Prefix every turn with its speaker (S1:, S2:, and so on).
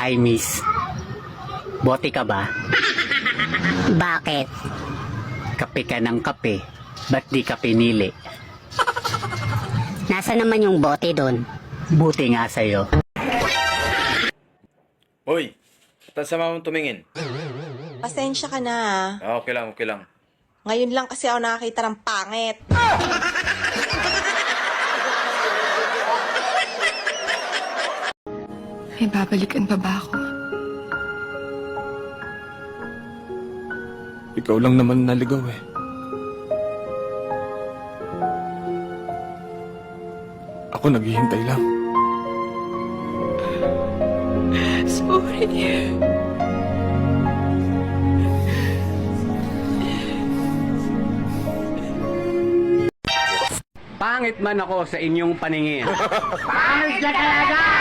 S1: Hi, miss. Bote ka ba?
S2: Bakit?
S1: Kape ka ng kape. Ba't di ka pinili?
S2: Nasa naman yung bote doon?
S1: Buti nga sa'yo.
S3: Hoy, ba't sama mong tumingin?
S4: Pasensya ka na
S3: Okay lang, okay lang.
S4: Ngayon lang kasi ako nakakita ng pangit.
S5: May babalikan pa ba ako?
S6: Ikaw lang naman naligaw eh. Ako naghihintay lang.
S5: Sorry.
S1: Pangit man ako sa inyong paningin. Pangit ka talaga!